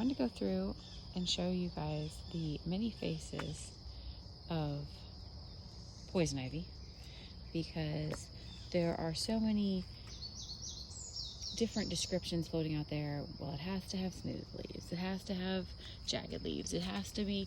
wanted to go through and show you guys the many faces of poison ivy, because there are so many different descriptions floating out there. Well, it has to have smooth leaves, it has to have jagged leaves, it has to be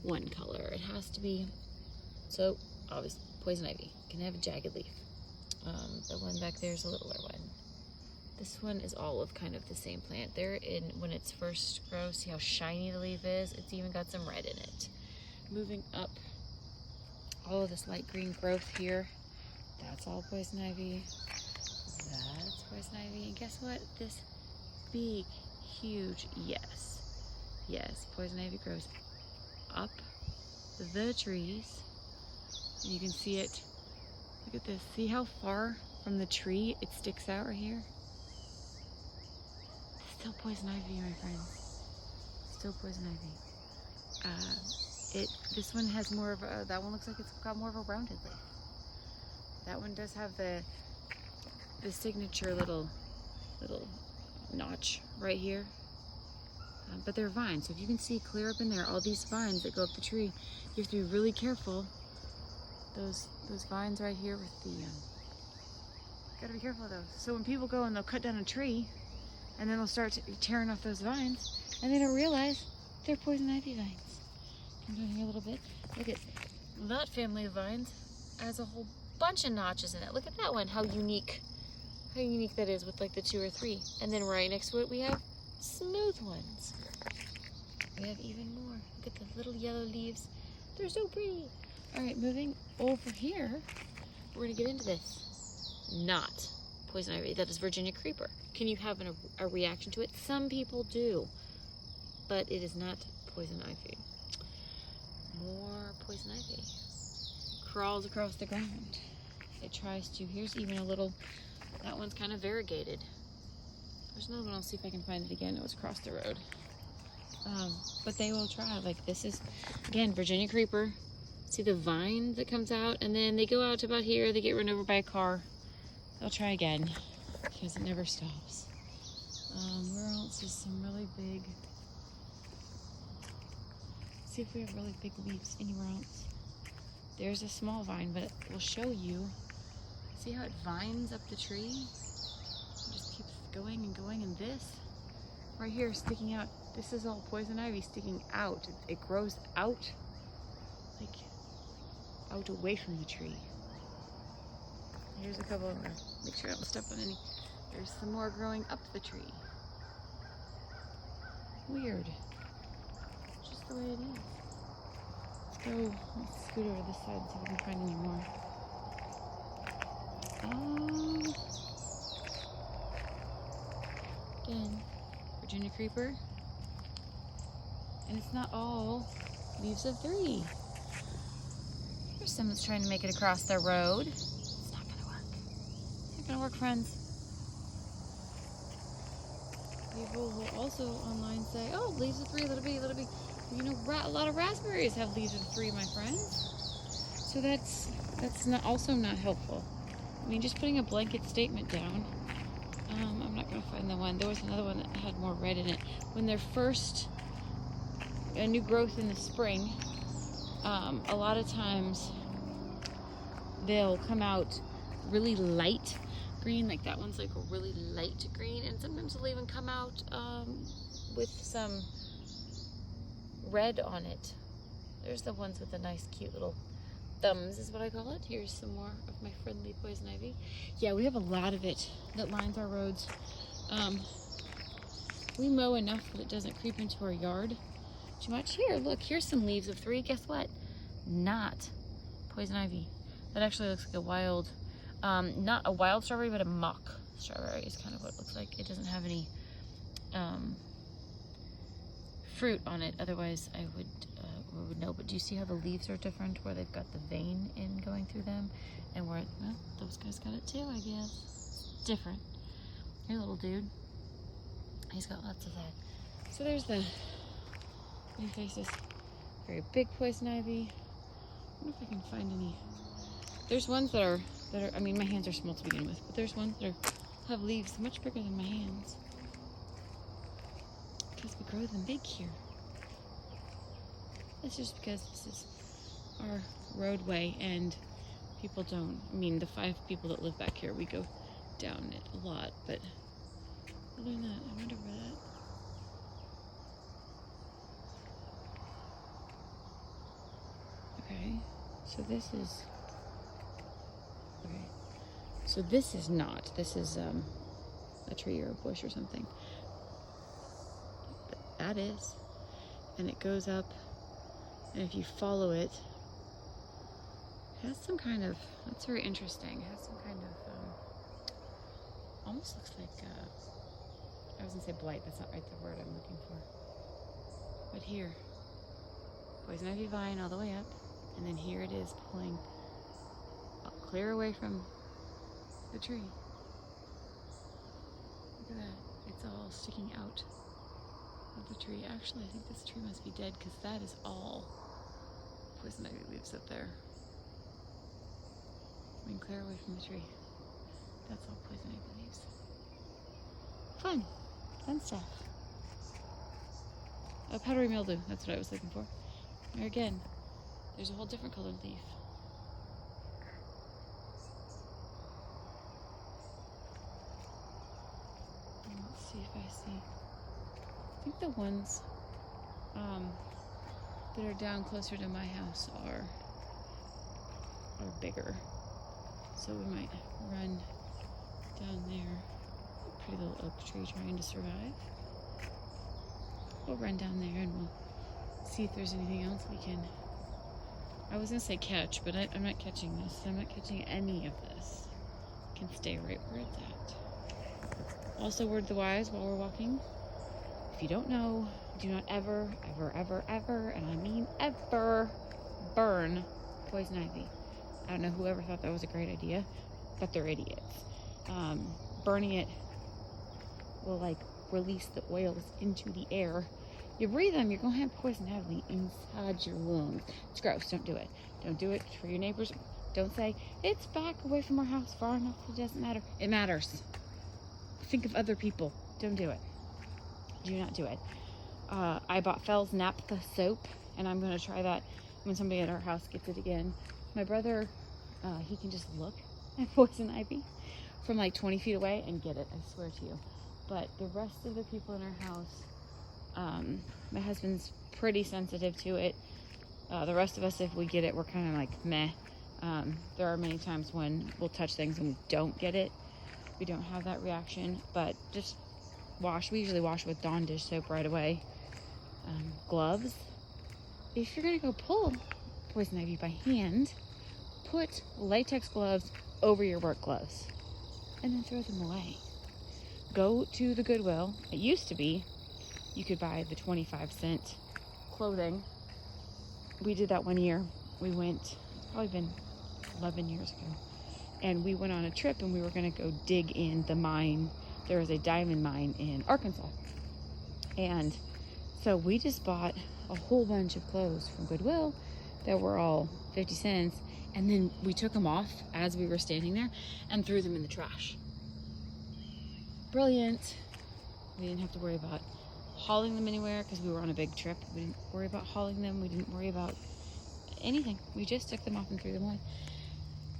one color, it has to be, so obviously poison ivy can have a jagged leaf. The one back there is a littler one. This one is all of kind of the same plant. When it's first grows, see how shiny the leaf is? It's even got some red in it. Moving up, all of this light green growth here, that's all poison ivy. That's poison ivy. And guess what? This big, huge, yes, poison ivy grows up the trees. And you can see it. Look at this. See how far from the tree it sticks out right here? Still poison ivy, my friends. Still poison ivy. This one has more of a, that one looks like it's got more of a rounded leaf. That one does have the signature little notch right here. But they're vines, so if you can see clear up in there, all these vines that go up the tree, you have to be really careful. Those vines right here with the, gotta be careful of those. So when people go and they'll cut down a tree, and then they'll start tearing off those vines, and they don't realize they're poison ivy vines. Come down here a little bit. Look at that family of vines. Has a whole bunch of notches in it. Look at that one, how unique that is with like the 2 or 3. And then right next to it we have smooth ones. We have even more. Look at the little yellow leaves. They're so pretty. All right, moving over here, we're gonna get into this. Not poison ivy, that is Virginia creeper. Can you have a reaction to it? Some people do, but it is not poison ivy. More poison ivy. Crawls across the ground. It tries to, here's even a little, that one's kind of variegated. There's another one, I'll see if I can find it again. It was across the road. But they will try, like this is, again, Virginia creeper. See the vine that comes out, and then they go out to about here, they get run over by a car. They'll try again, because it never stops. Where else is some really big, see if we have really big leaves anywhere else. There's a small vine, but it will show you, see how it vines up the tree? It just keeps going and going, and this right here is sticking out. This is all poison ivy sticking out. It grows out, like out away from the tree. Here's a couple more. Make sure I don't step on any. There's some more growing up the tree. Weird. Just the way it is. Let's scoot over this side and see if we can find any more. Again, Virginia creeper. And it's not all leaves of 3. There's some that's trying to make it across the road. It's not gonna work. It's not gonna work, friends. People will also online say, oh, leaves of 3, little bit. You know, a lot of raspberries have leaves of 3, my friends. So that's also not helpful. I mean, just putting a blanket statement down. I'm not gonna find the one. There was another one that had more red in it. When they're first a new growth in the spring, a lot of times they'll come out really light green, like that one's like a really light green, and sometimes they'll even come out with some red on it. There's the ones with the nice cute little thumbs is what I call it. Here's some more of my friendly poison ivy. Yeah, we have a lot of it that lines our roads. We mow enough that it doesn't creep into our yard too much. Here, look, here's some leaves of 3. Guess what? Not poison ivy. That actually looks like a wild, not a wild strawberry, but a mock strawberry is kind of what it looks like. It doesn't have any fruit on it. Otherwise, I would know. But do you see how the leaves are different, where they've got the vein in going through them, and where, well, those guys got it too, I guess. Different. Here, little dude. He's got lots of that. So there's the new faces. Very big poison ivy. I wonder if I can find any. There's ones that are, I mean, my hands are small to begin with, but there's ones that have leaves much bigger than my hands. because we grow them big here. It's just because this is our roadway and people don't, I mean, the 5 people that live back here, we go down it a lot, but other than that, I wonder where that. Okay, so this is, okay, so this is not, this is a tree or a bush or something. But that is, and it goes up, and if you follow it, it has some kind of, that's very interesting, it has some kind of, almost looks like, I was gonna say blight, that's not right the word I'm looking for. But here, poison ivy vine all the way up, and then here it is pulling clear away from the tree. Look at that, it's all sticking out of the tree. Actually, I think this tree must be dead because that is all poison ivy leaves up there. I mean, clear away from the tree. That's all poison ivy leaves. Fun. Fun stuff. Oh, powdery mildew. That's what I was looking for. There again, there's a whole different colored leaf. And let's see if I see. I think the ones that are down closer to my house are bigger. So we might run down there. Pretty little oak tree trying to survive. We'll run down there and we'll see if there's anything else we can, I was gonna say catch, but I'm not catching this. I'm not catching any of this. It can stay right where it's at. Also, word of the wise while we're walking, if you don't know, do not ever, ever, ever, ever, and I mean ever, burn poison ivy. I don't know whoever thought that was a great idea, but they're idiots. Burning it will like release the oils into the air. You breathe them, you're gonna have poison ivy inside your lungs. It's gross, don't do it. Don't do it for your neighbors. Don't say, it's back away from our house far enough it doesn't matter. It matters. Think of other people. Don't do it. Do not do it. I bought Fells Naphtha soap, and I'm gonna try that when somebody at our house gets it again. My brother, he can just look at poison ivy from like 20 feet away and get it, I swear to you. But the rest of the people in our house, my husband's pretty sensitive to it. The rest of us, if we get it, we're kind of like meh. There are many times when we'll touch things and we don't get it. We don't have that reaction, but just wash. We usually wash with Dawn dish soap right away. Gloves. If you're gonna go pull poison ivy by hand, put latex gloves over your work gloves and then throw them away. Go to the Goodwill. It used to be you could buy the 25-cent clothing. We did that one year. We went, it's probably been 11 years ago, and we went on a trip and we were going to go dig in the mine. There was a diamond mine in Arkansas, and so we just bought a whole bunch of clothes from Goodwill that were all 50 cents, and then we took them off as we were standing there and threw them in the trash. Brilliant. We didn't have to worry about hauling them anywhere because we were on a big trip. We didn't worry about hauling them. We didn't worry about anything. We just took them off and threw them away.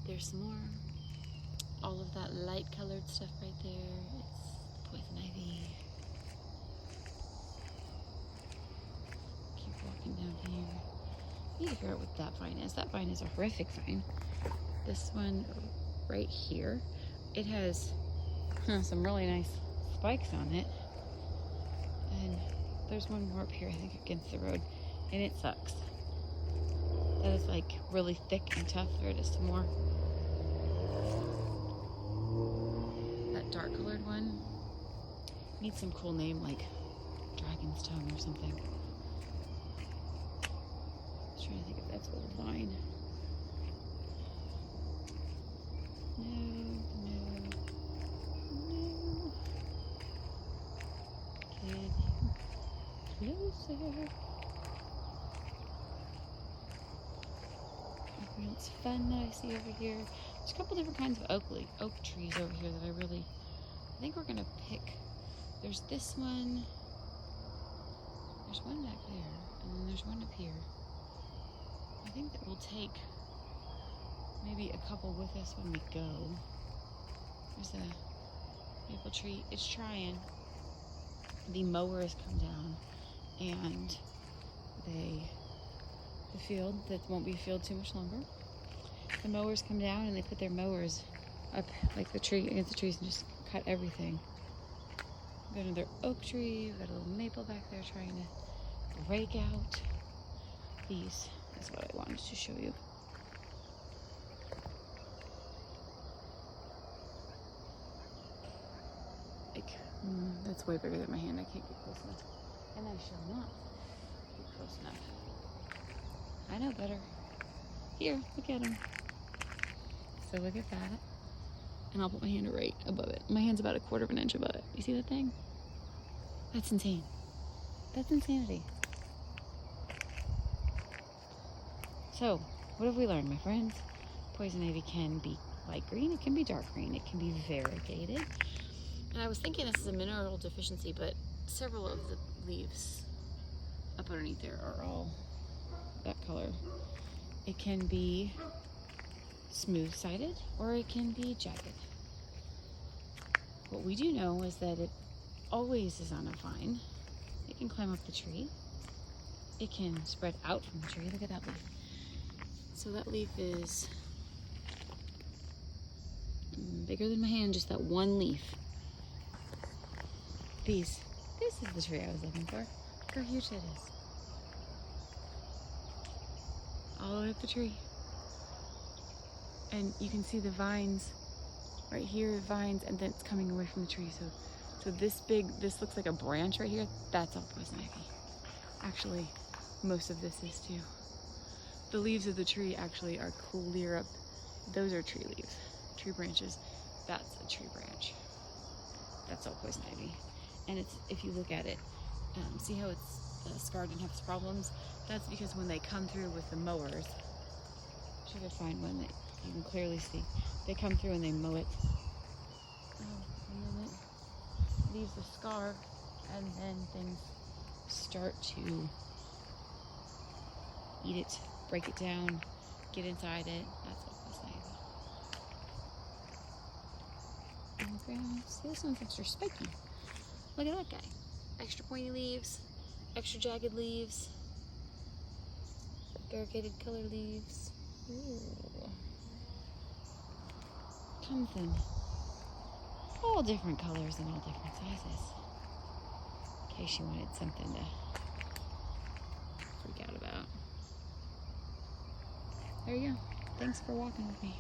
There's some more. All of that light colored stuff right there. It's poison ivy. Keep walking down here. I need to figure out what that vine is. That vine is a horrific vine. This one right here, it has some really nice spikes on it. And there's one more up here, I think, against the road, and it sucks. That is like really thick and tough. There it is, some more. That dark colored one needs some cool name like Dragon's Tongue or something. I was trying to think if that's old vine. No. Closer. Everything else fun that I see over here. There's a couple different kinds of oak trees over here that I think we're gonna pick. There's this one. There's one back there, and then there's one up here. I think that we'll take maybe a couple with us when we go. There's a maple tree. It's trying. The mower has come down, and the field that won't be filled too much longer. The mowers come down and they put their mowers up like the tree against the trees and just cut everything. We've got another oak tree. We've got a little maple back there trying to break out. These is what I wanted to show you. Like, that's way bigger than my hand. I can't get close enough. And I shall not get close enough. I know better. Here, look at them. So look at that. And I'll put my hand right above it. My hand's about 1/4 of an inch above it. You see that thing? That's insane. That's insanity. So, what have we learned, my friends? Poison ivy can be light green, it can be dark green, it can be variegated. And I was thinking this is a mineral deficiency, but several of the leaves up underneath there are all that color. It can be smooth-sided or it can be jagged. What we do know is that it always is on a vine. It can climb up the tree. It can spread out from the tree. Look at that leaf. So that leaf is bigger than my hand, just that one leaf. This is the tree I was looking for. Look how huge that is. All the way up the tree. And you can see the vines right here, vines, and then it's coming away from the tree. So this looks like a branch right here. That's all poison ivy. Actually, most of this is too. The leaves of the tree actually are clear up. Those are tree leaves, tree branches. That's a tree branch. That's all poison ivy. And it's, if you look at it, see how it's scarred and has problems? That's because when they come through with the mowers, should I find one that you can clearly see? They come through and they mow it. And then it leaves a scar, and then things start to eat it, break it down, get inside it. That's all poison ivy. On the ground. See, this one's extra spiky. Look at that guy. Extra pointy leaves, extra jagged leaves, variegated color leaves. Ooh. Comes in all different colors and all different sizes. In case you wanted something to freak out about. There you go. Thanks for walking with me.